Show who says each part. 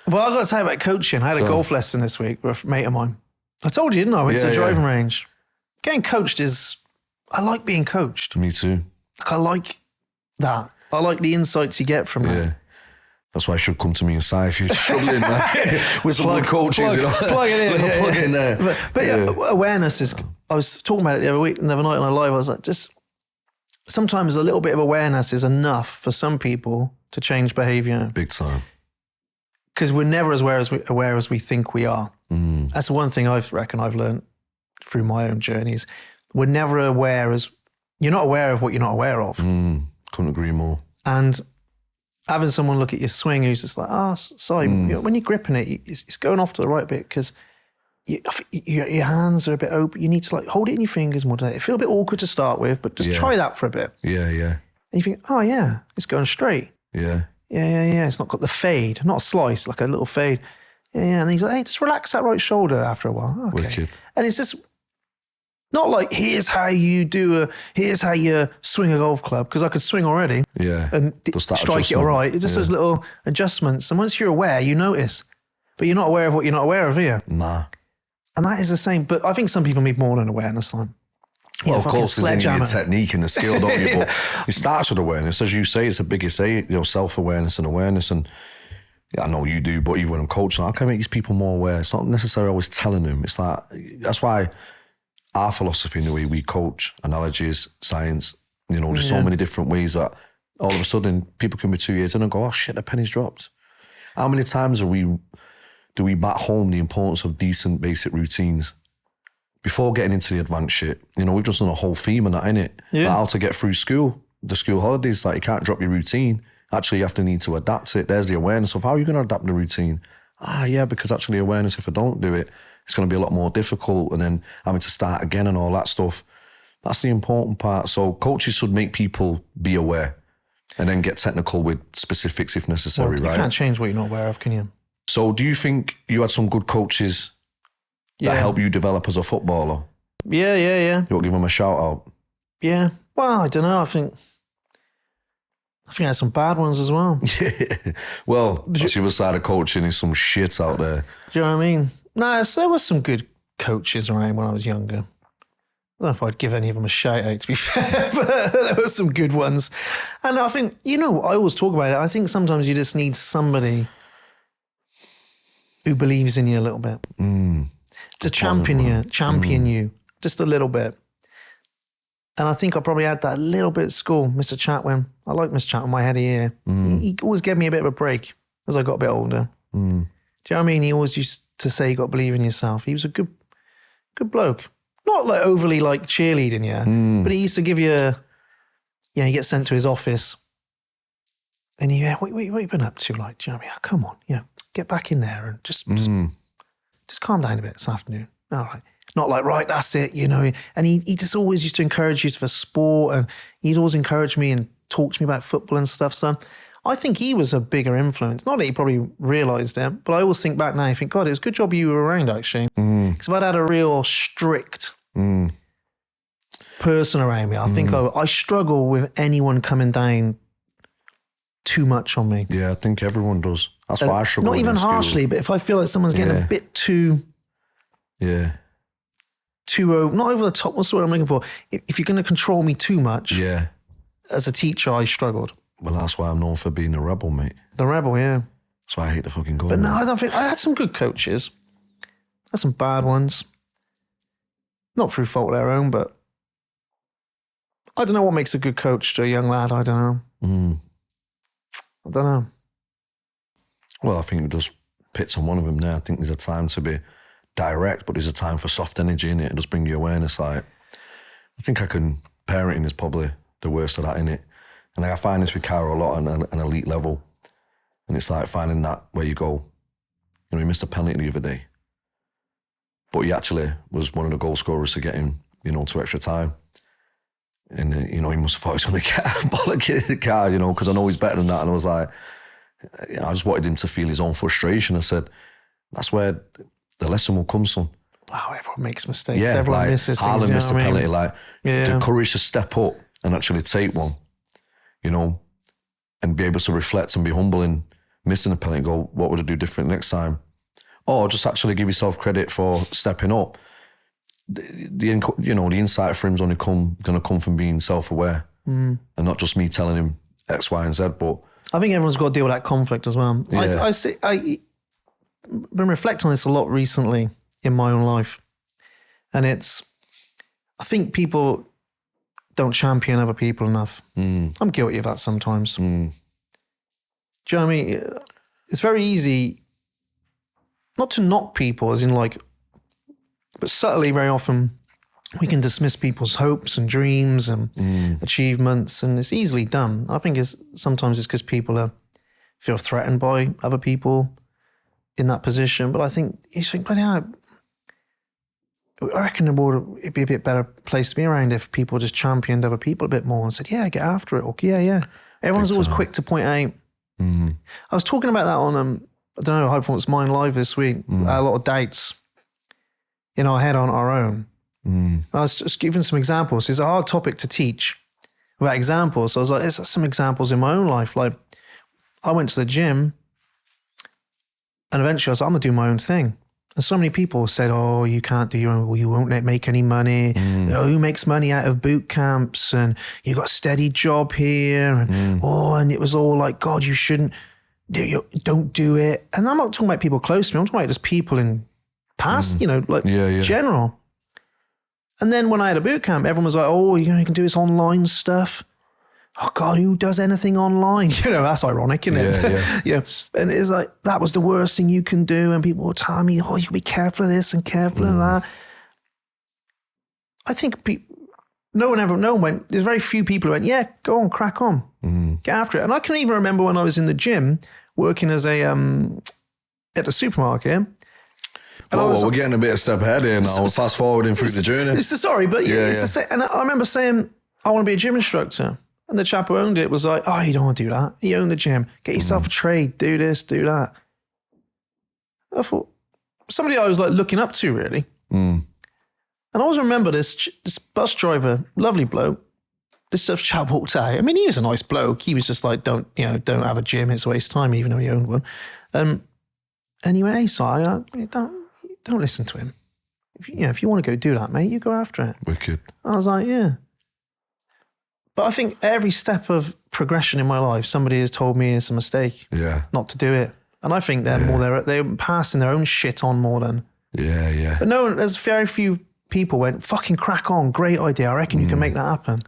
Speaker 1: Well, I've got to tell you about coaching. I had a golf lesson this week with a mate of mine. I told you, didn't I? I went to the driving range. Getting coached I like being coached.
Speaker 2: Me too.
Speaker 1: Like, I like that. I like the insights you get from that.
Speaker 2: That's why you should come to me and say if you're struggling with some good coaches.
Speaker 1: Plug it in.
Speaker 2: Plug it in there.
Speaker 1: But awareness is, I was talking about it the other night on a live, I was like, just sometimes a little bit of awareness is enough for some people to change behavior.
Speaker 2: Big time.
Speaker 1: Because we're never as aware as we think we are. That's the one thing I reckon I've learned through my own journeys. We're never you're not aware of what you're not aware of.
Speaker 2: Couldn't agree more.
Speaker 1: And having someone look at your swing who's just like, sorry, when you're gripping it, it's going off to the right bit because your hands are a bit open. You need to like hold it in your fingers more. It feels a bit awkward to start with, but just try that for a bit.
Speaker 2: Yeah.
Speaker 1: And you think, oh yeah, it's going straight.
Speaker 2: Yeah.
Speaker 1: It's not got the fade, not a slice, like a little fade. Yeah. And he's like, hey, just relax that right shoulder after a while. Okay.
Speaker 2: Wicked.
Speaker 1: And it's just not like, here's how you swing a golf club, because I could swing already.
Speaker 2: Yeah.
Speaker 1: And strike it all right. It's just those little adjustments. And once you're aware, you notice. But you're not aware of what you're not aware of, here.
Speaker 2: Nah.
Speaker 1: And that is the same. But I think some people need more than awareness.
Speaker 2: Well, of course, there's your technique and the skill, don't you? But it starts with awareness. As you say, it's the biggest self-awareness and awareness. And I know you do, but even when I'm coaching, how can I make these people more aware? It's not necessarily always telling them. It's like, that's why our philosophy in the way we coach, analogies, science, there's so many different ways that all of a sudden people can be 2 years in and go, oh shit, the penny's dropped. How many times do we back home the importance of decent basic routines before getting into the advanced shit? We've just done a whole theme on that, innit? Yeah. Like how to get through school, the school holidays, like you can't drop your routine. Actually, you have to need to adapt it. There's the awareness of how are you going to adapt the routine? Because actually awareness, if I don't do it, it's going to be a lot more difficult, and then having to start again and all that stuff. That's the important part. So coaches should make people be aware and then get technical with specifics if necessary, right?
Speaker 1: You can't change what you're not aware of, can you?
Speaker 2: So do you think you had some good coaches that help you develop as a footballer?
Speaker 1: Yeah.
Speaker 2: You want to give them a shout out?
Speaker 1: Yeah. Well, I don't know. I think I had some bad ones as well.
Speaker 2: Well, that's the other side of coaching is some shit out there.
Speaker 1: Do you know what I mean? No, so there was some good coaches around when I was younger. I don't know if I'd give any of them a shout out, to be fair, but there were some good ones. And I think, I always talk about it. I think sometimes you just need somebody who believes in you a little bit. To champion you just a little bit. And I think I probably had that a little bit at school. Mr. Chatwin. I like Mr. Chatwin, my head of year. He always gave me a bit of a break as I got a bit older. Do you know what I mean? He always used to say you got to believe in yourself. He was a good bloke. Not like overly like cheerleading, but he used to give you, you get sent to his office and what you been up to? Like, do you know what I mean? Come on, get back in there and just calm down a bit this afternoon. All right. Not like, right, that's it, And he just always used to encourage you for sport, and he'd always encourage me and talk to me about football and stuff. So I think he was a bigger influence. Not that he probably realised it, but I always think back now, I think, God, it was a good job you were around, actually. Because if I'd had a real strict person around me, I think I struggle with anyone coming down too much on me.
Speaker 2: Yeah, I think everyone does. That's why I struggle.
Speaker 1: Not even harshly, but if I feel like someone's getting a bit too... not over the top, what's the word I'm looking for? If you're going to control me too much, as a teacher, I struggled.
Speaker 2: Well, that's why I'm known for being a rebel, mate.
Speaker 1: The rebel, yeah.
Speaker 2: That's why I hate the fucking goal.
Speaker 1: But no, I don't think, I had some good coaches. I had some bad ones. Not through fault of their own, but I don't know what makes a good coach to a young lad. I don't know. I don't know.
Speaker 2: Well, I think it just pits on one of them there. I think there's a time to be direct, but there's a time for soft energy in it. It just bring you awareness. Like, I think parenting is probably the worst of that, innit? And I find this with Cara a lot on an elite level. And it's like finding that where you go, he missed a penalty the other day, but he actually was one of the goal scorers to get him, to extra time. And, he must have thought he was going to get a bollock in the car, because I know he's better than that. And I was like, I just wanted him to feel his own frustration. I said, that's where the lesson will come, son.
Speaker 1: Wow, everyone makes mistakes. Yeah, everyone misses things.
Speaker 2: Haaland missed a penalty. The courage to step up and actually take one, and be able to reflect and be humble in missing a penalty, go, what would I do different next time? Or just actually give yourself credit for stepping up. The insight for him's only going to come from being self-aware, and not just me telling him X, Y, and Z. But
Speaker 1: I think everyone's got to deal with that conflict as well.
Speaker 2: Yeah.
Speaker 1: I've been reflecting on this a lot recently in my own life, and I think people don't champion other people enough. I'm guilty of that sometimes. Do you know what I mean? It's very easy not to knock people, as in like, but subtly, very often, we can dismiss people's hopes and dreams and achievements, and it's easily done. I think sometimes it's because people feel threatened by other people in that position. But I think you think, bloody hell, I reckon the world it'd be a bit better place to be around if people just championed other people a bit more and said, "Yeah, get after it." Or yeah. Everyone's always quick to point out. I was talking about that on I don't know, High Performance Mind Live this week. A lot of doubts in our head on our own. I was just giving some examples. It's a hard topic to teach without examples. So I was like, there's some examples in my own life. Like, I went to the gym and eventually I was like, I'm going to do my own thing. And so many people said, oh, you can't do your own, well, you won't make any money. Oh, who makes money out of boot camps? And you got a steady job here. And and it was all like, God, you shouldn't, don't do it. And I'm not talking about people close to me. I'm talking about just people in past, general. And then when I had a boot camp, everyone was like, oh, you can do this online stuff. Oh God, who does anything online? That's ironic, isn't it? Yeah. And it's like, that was the worst thing you can do. And people were telling me, oh, you can be careful of this and careful of that. I think no one went, there's very few people who went, yeah, go on, crack on, get after it. And I can even remember when I was in the gym working as at the supermarket.
Speaker 2: We're getting a bit of step ahead here now. Fast forwarding through the journey.
Speaker 1: Sorry, but and I remember saying, I want to be a gym instructor. And the chap who owned it was like, oh, you don't want to do that. You own the gym. Get yourself a trade. Do this, do that. I thought, somebody I was like looking up to, really. And I always remember this bus driver, lovely bloke. This chap walked out. I mean, he was a nice bloke. He was just like, don't have a gym. It's a waste of time, even though he owned one. And he went, hey, Si, don't listen to him. If you want to go do that, mate, you go after it.
Speaker 2: Wicked.
Speaker 1: I was like, yeah. But I think every step of progression in my life, somebody has told me it's a mistake not to do it. And I think they're passing their own shit on more than...
Speaker 2: Yeah.
Speaker 1: But no, there's very few people went, fucking crack on, great idea. I reckon you can make that happen.